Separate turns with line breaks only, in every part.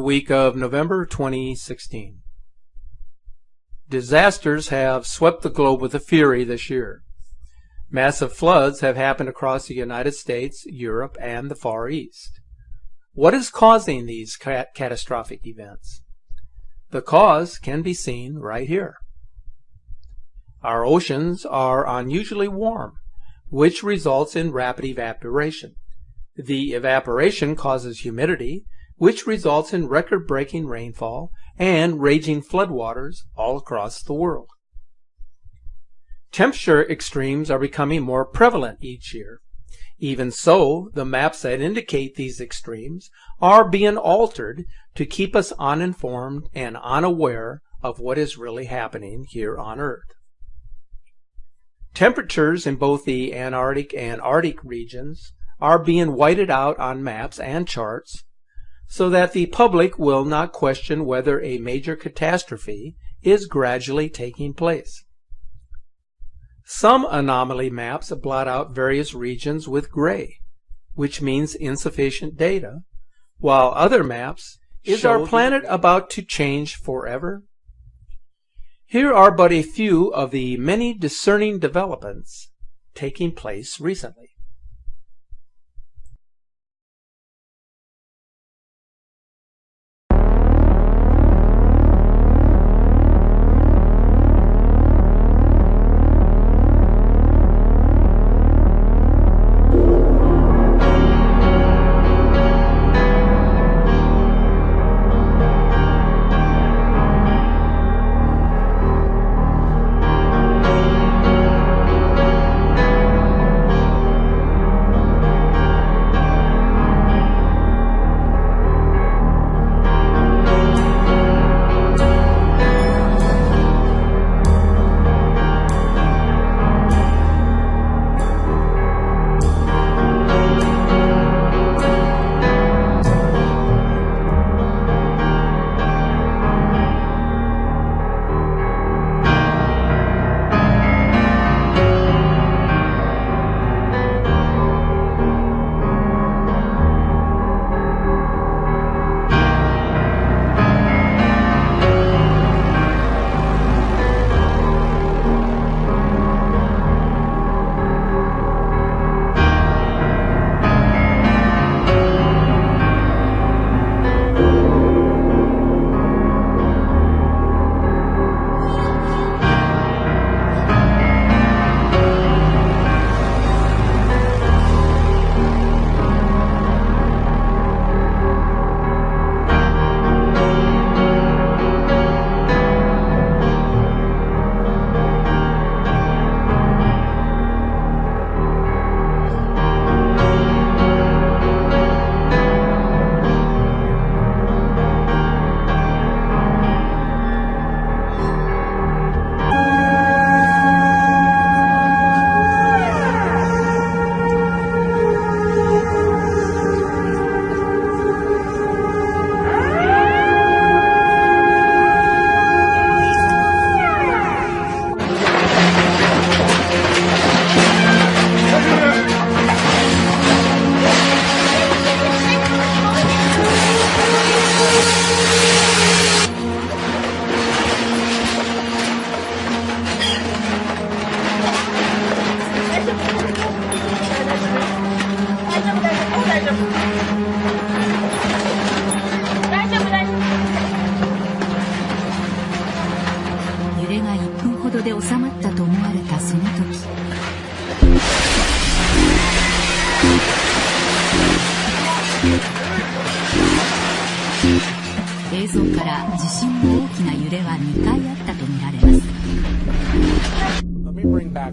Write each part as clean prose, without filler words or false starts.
week of November 2016. Disasters have swept the globe with a fury this year. Massive floods have happened across the United States, Europe, and the Far East. What is causing these catastrophic events? The cause can be seen right here. Our oceans are unusually warm, which results in rapid evaporation. The evaporation causes humidity, which results in record-breaking rainfall and raging floodwaters all across the world. Temperature extremes are becoming more prevalent each year. Even so, the maps that indicate these extremes are being altered to keep us uninformed and unaware of what is really happening here on Earth. Temperatures in both the Antarctic and Arctic regions are being whited out on maps and charts so that the public will not question whether a major catastrophe is gradually taking place. Some anomaly maps blot out various regions with gray, which means insufficient data, while other maps is our planet about to change forever? Here are but a few of the many discerning developments taking place recently.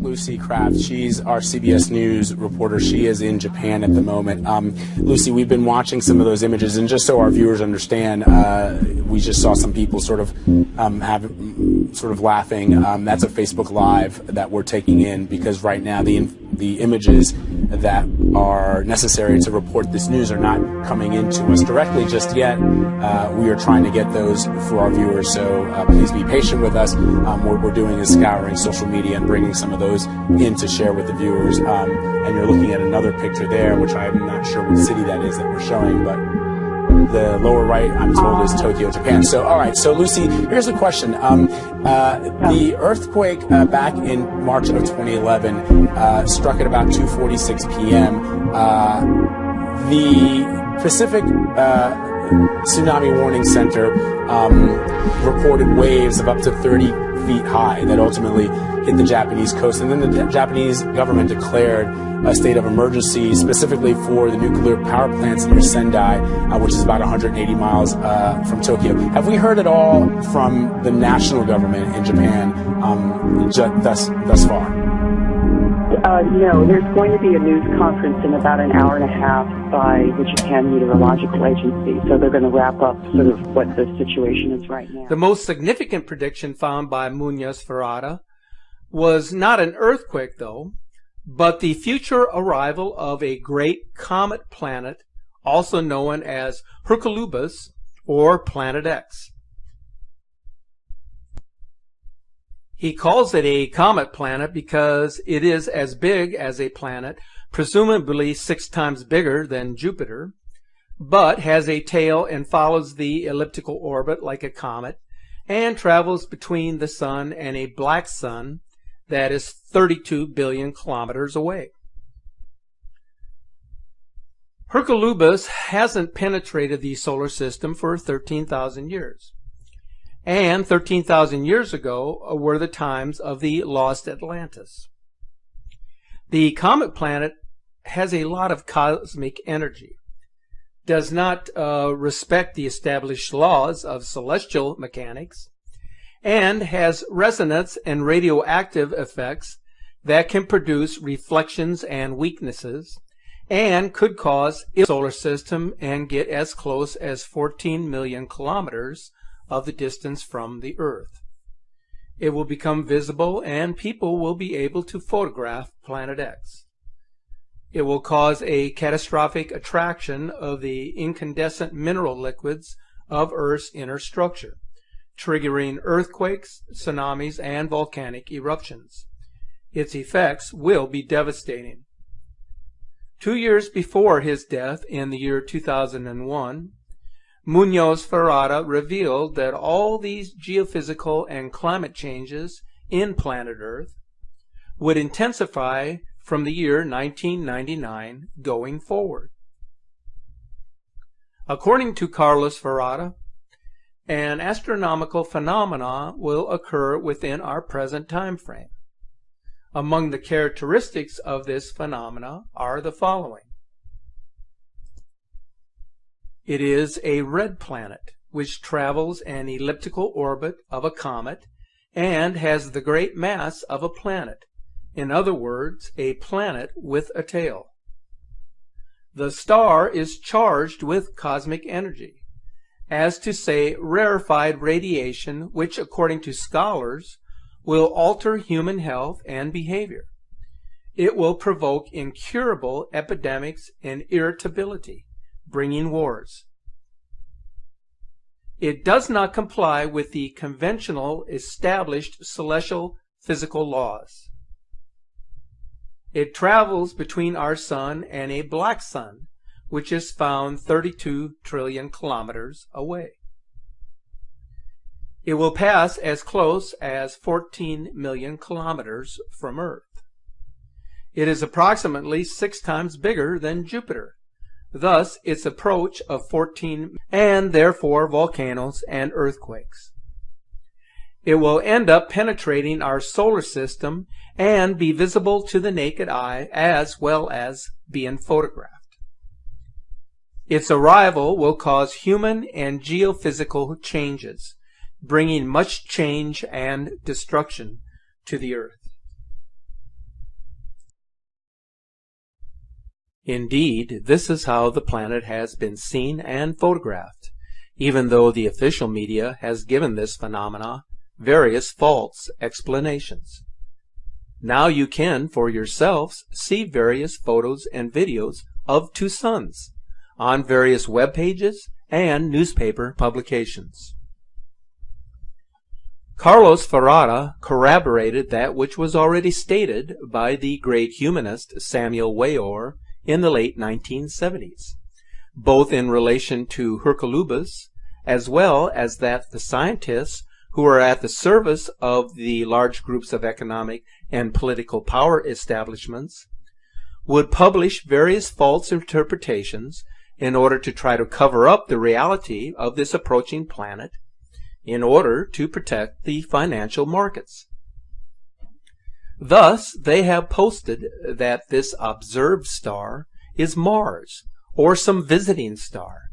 Lucy Kraft. She's our CBS News reporter. She is in Japan at the moment. Lucy, we've been watching some of those images, and just so our viewers understand, we just saw some people sort of laughing. That's a Facebook Live that we're taking in because right now the images that are necessary to report this news are not coming into us directly just yet. We are trying to get those for our viewers, so please be patient with us. What we're doing is scouring social media and bringing some of those in to share with the viewers. And you're looking at another picture there, which I'm not sure what city that is that we're showing, but the lower right, I'm told, is Tokyo, Japan. So, all right. So, Lucy, here's a question. The earthquake back in March of 2011 struck at about 2:46 p.m. The Pacific Tsunami Warning Center reported waves of up to 30 feet high that ultimately hit the Japanese coast. And then the Japanese government declared a state of emergency specifically for the nuclear power plants near Sendai, which is about 180 miles from Tokyo. Have we heard at all from the national government in Japan thus far?
No, there's going to be a news conference in about an hour and a half by the Japan Meteorological Agency, so they're going to wrap up sort of what the situation is right now.
The most significant prediction found by Munoz-Ferrara was not an earthquake, though, but the future arrival of a great comet planet, also known as Hercolubus, or Planet X. He calls it a comet planet because it is as big as a planet, presumably 6 times bigger than Jupiter, but has a tail and follows the elliptical orbit like a comet, and travels between the Sun and a black sun that is 32 billion kilometers away. Hercolubus hasn't penetrated the solar system for 13,000 years. And 13,000 years ago were the times of the lost Atlantis. The comet planet has a lot of cosmic energy, does not respect the established laws of celestial mechanics, and has resonance and radioactive effects that can produce reflections and weaknesses, and could cause the solar system and get as close as 14 million kilometers of the distance from the Earth. It will become visible and people will be able to photograph Planet X. It will cause a catastrophic attraction of the incandescent mineral liquids of Earth's inner structure, triggering earthquakes, tsunamis, and volcanic eruptions. Its effects will be devastating. 2 years before his death in the year 2001, Munoz-Ferrara revealed that all these geophysical and climate changes in planet Earth would intensify from the year 1999 going forward. According to Carlos Ferrara, an astronomical phenomena will occur within our present time frame. Among the characteristics of this phenomena are the following. It is a red planet, which travels an elliptical orbit of a comet and has the great mass of a planet. In other words, a planet with a tail. The star is charged with cosmic energy, as to say rarefied radiation, which according to scholars will alter human health and behavior. It will provoke incurable epidemics and irritability, bringing wars. It does not comply with the conventional established celestial physical laws. It travels between our sun and a black sun, which is found 32 trillion kilometers away. It will pass as close as 14 million kilometers from Earth. It is approximately 6 times bigger than Jupiter. Thus, its approach of 14 and therefore volcanoes and earthquakes. It will end up penetrating our solar system and be visible to the naked eye as well as being photographed. Its arrival will cause human and geophysical changes, bringing much change and destruction to the Earth. Indeed, this is how the planet has been seen and photographed, even though the official media has given this phenomena various false explanations. Now you can, for yourselves, see various photos and videos of two suns on various web pages and newspaper publications. Carlos Ferrara corroborated that which was already stated by the great humanist Samuel Weor in the late 1970s, both in relation to Hercolubus, as well as that the scientists who are at the service of the large groups of economic and political power establishments would publish various false interpretations in order to try to cover up the reality of this approaching planet in order to protect the financial markets. Thus, they have posted that this observed star is Mars, or some visiting star,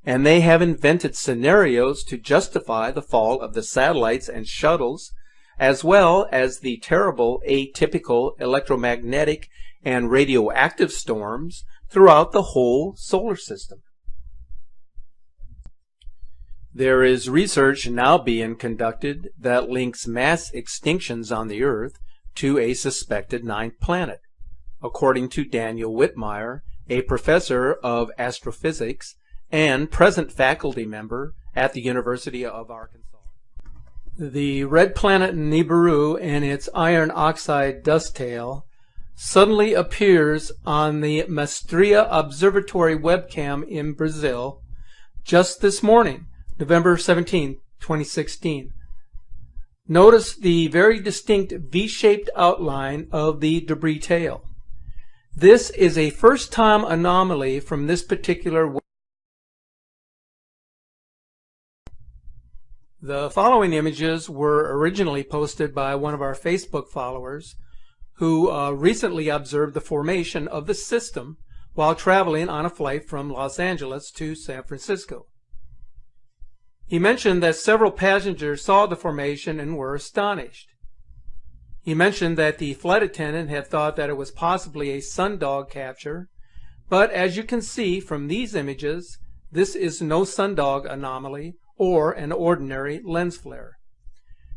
and they have invented scenarios to justify the fall of the satellites and shuttles, as well as the terrible atypical electromagnetic and radioactive storms throughout the whole solar system. There is research now being conducted that links mass extinctions on the Earth to a suspected ninth planet, according to Daniel Whitmire, a professor of astrophysics and present faculty member at the University of Arkansas. The red planet Nibiru and its iron oxide dust tail suddenly appears on the Mastria Observatory webcam in Brazil just this morning, November 17, 2016. Notice the very distinct V-shaped outline of the debris tail. This is a first-time anomaly from this particular. The following images were originally posted by one of our Facebook followers who recently observed the formation of the system while traveling on a flight from Los Angeles to San Francisco. He mentioned that several passengers saw the formation and were astonished. He mentioned that the flight attendant had thought that it was possibly a sundog capture, but as you can see from these images, this is no sundog anomaly or an ordinary lens flare.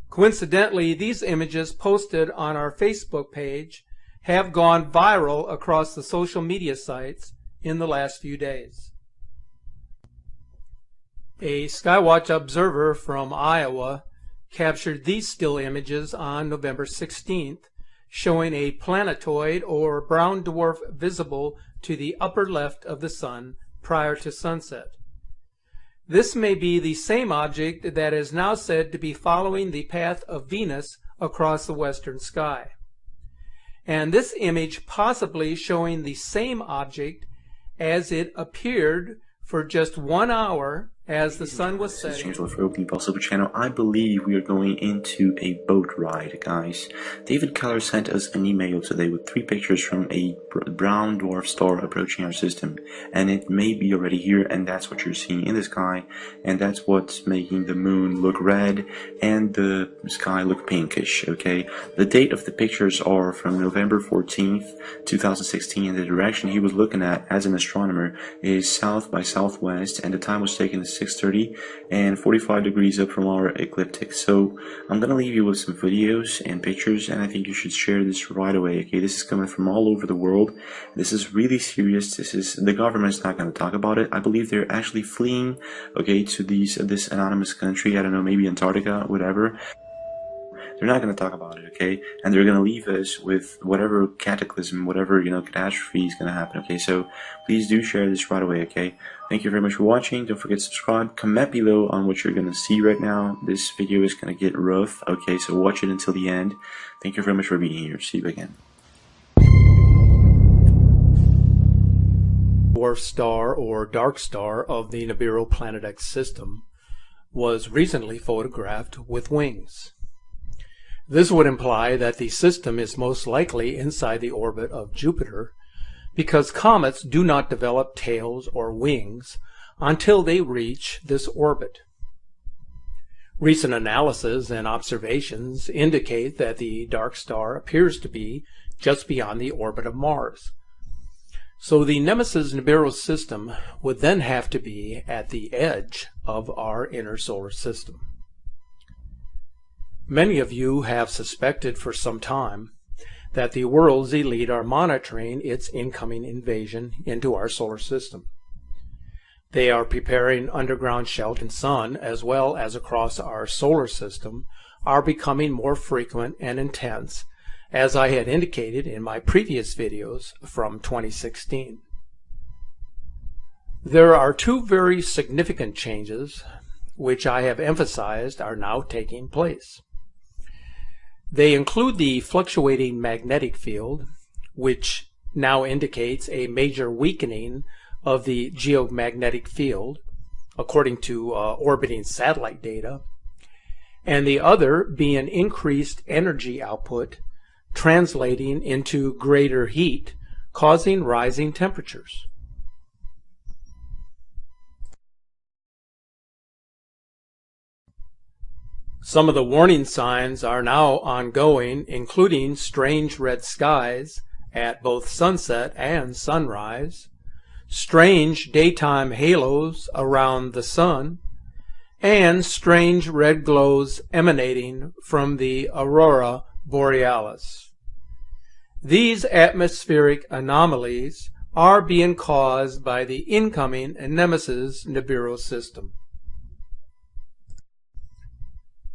Coincidentally, these images posted on our Facebook page have gone viral across the social media sites in the last few days. A Skywatch observer from Iowa captured these still images on November 16th, showing a planetoid or brown dwarf visible to the upper left of the sun prior to sunset. This may be the same object that is now said to be following the path of Venus across the western sky. And this image possibly showing the same object as it appeared for just 1 hour as the sun was setting.
This is James Wolf for Opening Bell Silver Channel. I believe we are going into a boat ride, guys. David Keller sent us an email today with 3 pictures from a brown dwarf star approaching our system, and it may be already here, and that's what you're seeing in the sky, and that's what's making the moon look red and the sky look pinkish. Okay, the date of the pictures are from November 14th 2016, and the direction he was looking at as an astronomer is south by southwest, and the time was taken 6:30 and 45 degrees up from our ecliptic. So I'm gonna leave you with some videos and pictures, and I think you should share this right away. Okay, this is coming from all over the world. This is really serious. The government's not gonna talk about it. I believe they're actually fleeing, okay, to this anonymous country. I don't know, maybe Antarctica, whatever. They're not going to talk about it, okay? And they're going to leave us with whatever cataclysm, whatever, catastrophe is going to happen, okay? So please do share this right away, okay? Thank you very much for watching. Don't forget to subscribe. Comment below on what you're going to see right now. This video is going to get rough, okay? So watch it until the end. Thank you very much for being here. See you again.
Dwarf star or dark star of the Nibiru Planet X system was recently photographed with wings. This would imply that the system is most likely inside the orbit of Jupiter, because comets do not develop tails or wings until they reach this orbit. Recent analysis and observations indicate that the dark star appears to be just beyond the orbit of Mars. So the Nemesis Nibiru system would then have to be at the edge of our inner solar system. Many of you have suspected for some time that the world's elite are monitoring its incoming invasion into our solar system. They are preparing underground shelter, and sun, as well as across our solar system, are becoming more frequent and intense, as I had indicated in my previous videos from 2016. There are two very significant changes which I have emphasized are now taking place. They include the fluctuating magnetic field, which now indicates a major weakening of the geomagnetic field, according to orbiting satellite data, and the other being increased energy output, translating into greater heat, causing rising temperatures. Some of the warning signs are now ongoing, including strange red skies at both sunset and sunrise, strange daytime halos around the sun, and strange red glows emanating from the aurora borealis. These atmospheric anomalies are being caused by the incoming Nemesis Nibiru system.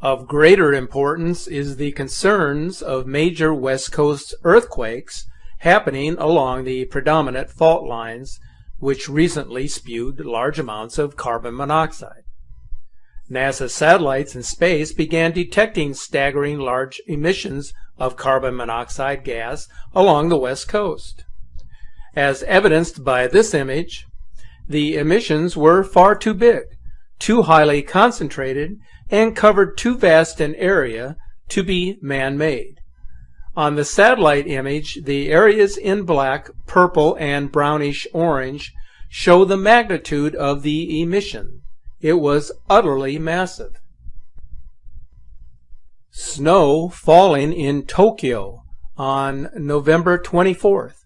Of greater importance is the concerns of major West Coast earthquakes happening along the predominant fault lines, which recently spewed large amounts of carbon monoxide. NASA satellites in space began detecting staggering large emissions of carbon monoxide gas along the West Coast. As evidenced by this image, the emissions were far too big, too highly concentrated, and covered too vast an area to be man-made. On the satellite image, the areas in black, purple, and brownish orange show the magnitude of the emission. It was utterly massive. Snow falling in Tokyo on November 24th.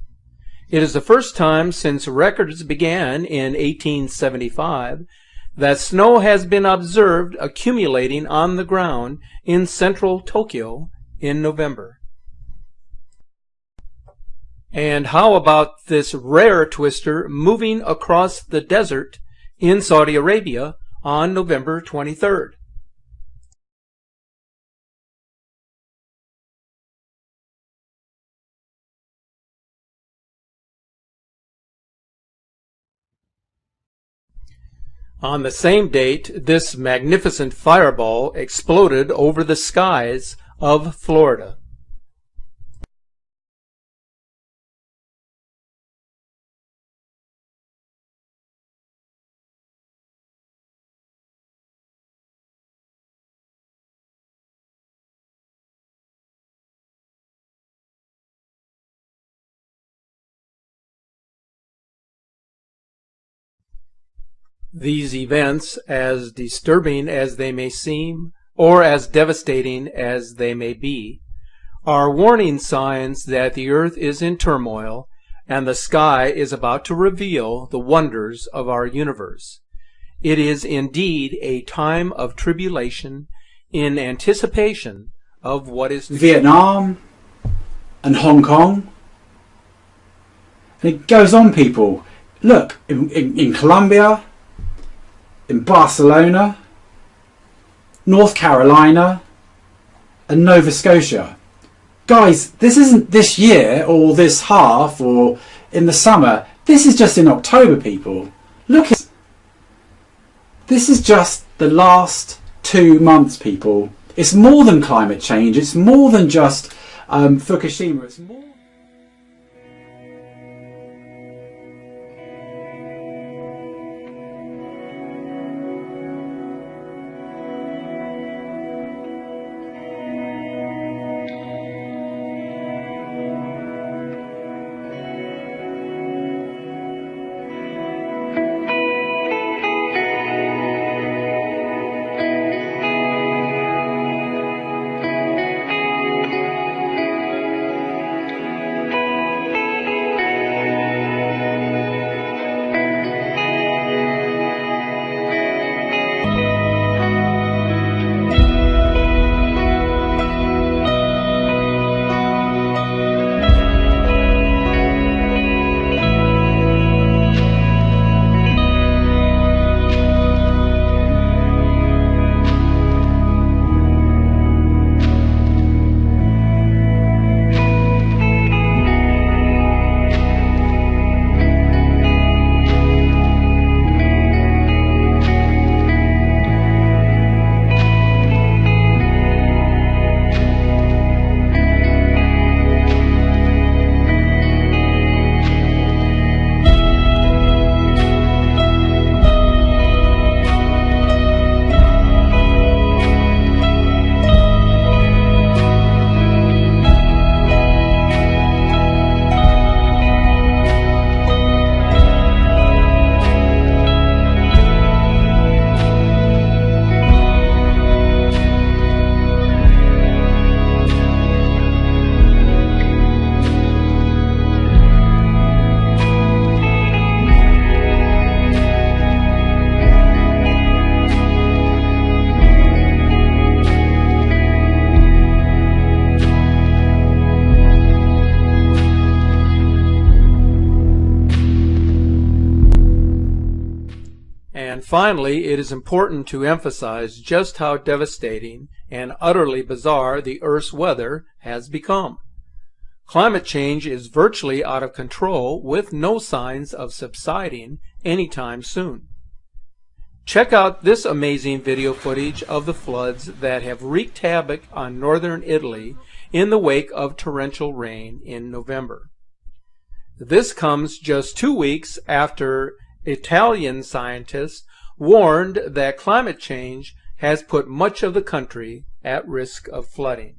It is the first time since records began in 1875 that snow has been observed accumulating on the ground in central Tokyo in November. And how about this rare twister moving across the desert in Saudi Arabia on November 23rd? On the same date, this magnificent fireball exploded over the skies of Florida. These events, as disturbing as they may seem, or as devastating as they may be, are warning signs that the earth is in turmoil and the sky is about to reveal the wonders of our universe. It is indeed a time of tribulation in anticipation of what is to
Vietnam and Hong Kong. And it goes on, people. Look, in Colombia, in Barcelona, North Carolina, and Nova Scotia. Guys, this isn't this year or this half or in the summer. This is just in October, people. Look, this is just the last 2 months, people. It's more than climate change. It's more than just Fukushima. It's more.
Finally, it is important to emphasize just how devastating and utterly bizarre the Earth's weather has become. Climate change is virtually out of control with no signs of subsiding anytime soon. Check out this amazing video footage of the floods that have wreaked havoc on northern Italy in the wake of torrential rain in November. This comes just 2 weeks after Italian scientists warned that climate change has put much of the country at risk of flooding.